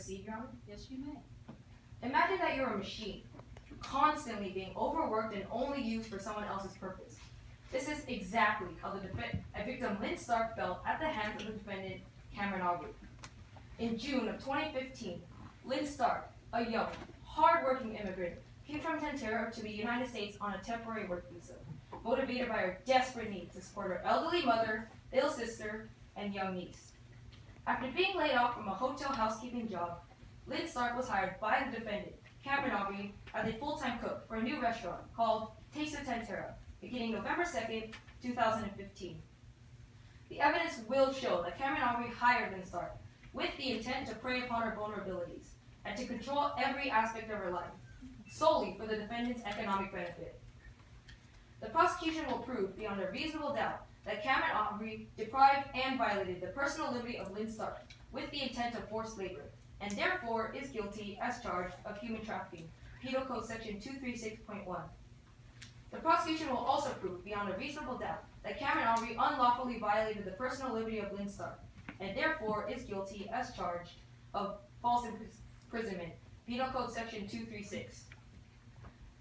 proceed, Your Honor? Yes, you may. Imagine that you're a machine, constantly being overworked and only used for someone else's purpose. This is exactly how a victim, Lynn Stark, felt at the hands of the defendant, Cameron Aubrey. In June of 2015, Lynn Stark, a young, hard-working immigrant, came from Tantera to the United States on a temporary work visa, motivated by her desperate need to support her elderly mother, ill sister, and young niece. After being laid off from a hotel housekeeping job, Lynn Stark was hired by the defendant, Cameron Aubrey, as a full-time cook for a new restaurant called Taste of Tantera, beginning November 2nd, 2015. The evidence will show that Cameron Aubrey hired Lynn Stark with the intent to prey upon her vulnerabilities and to control every aspect of her life, solely for the defendant's economic benefit. The prosecution will prove beyond a reasonable doubt that Cameron Aubrey deprived and violated the personal liberty of Lynn Stark with the intent of forced labor, and therefore is guilty as charged of human trafficking, Penal Code Section 236.1. The prosecution will also prove beyond a reasonable doubt that Cameron Aubrey unlawfully violated the personal liberty of Lynn Stark, and therefore is guilty as charged of false imprisonment, Penal Code Section 236.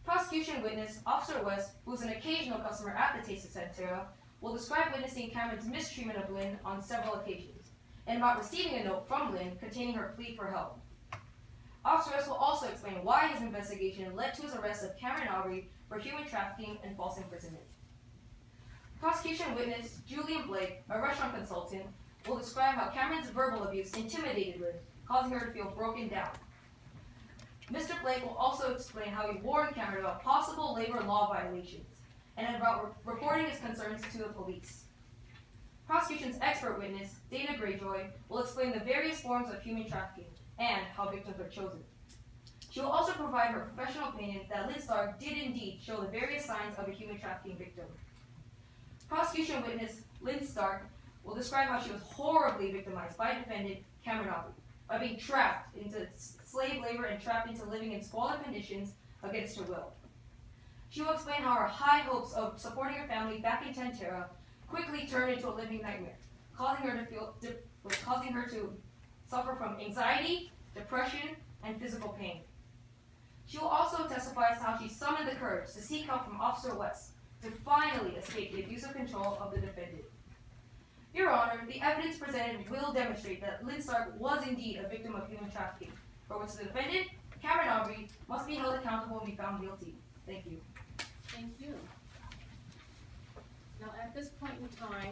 Prosecution witness Officer West, who is an occasional customer at the Taste of Tantera, will describe witnessing Cameron's mistreatment of Lynn on several occasions, and about receiving a note from Lynn containing her plea for help. Officer West will also explain why his investigation led to his arrest of Cameron Aubrey for human trafficking and false imprisonment. Prosecution witness Julian Blake, a restaurant consultant, will describe how Cameron's verbal abuse intimidated Lynn, causing her to feel broken down. Mr. Blake will also explain how he warned Cameron about possible labor law violations and about reporting his concerns to the police. Prosecution's expert witness, Dana Greyjoy, will explain the various forms of human trafficking and how victims are chosen. She will also provide her professional opinion that Lynn Stark did indeed show the various signs of a human trafficking victim. Prosecution witness Lynn Stark will describe how she was horribly victimized by defendant Cameron Aubrey by being trapped into slave labor and trapped into living in squalid conditions against her will. She will explain how her high hopes of supporting her family back in Tantera quickly turned into a living nightmare, causing her to suffer from anxiety, depression, and physical pain. She will also testify as to how she summoned the courage to seek help from Officer West to finally escape the abusive control of the defendant. Your Honor, the evidence presented will demonstrate that Lynn Stark was indeed a victim of human trafficking, for which the defendant, Cameron Aubrey, must be held accountable and be found guilty. Thank you. Thank you. Now, at this point in time,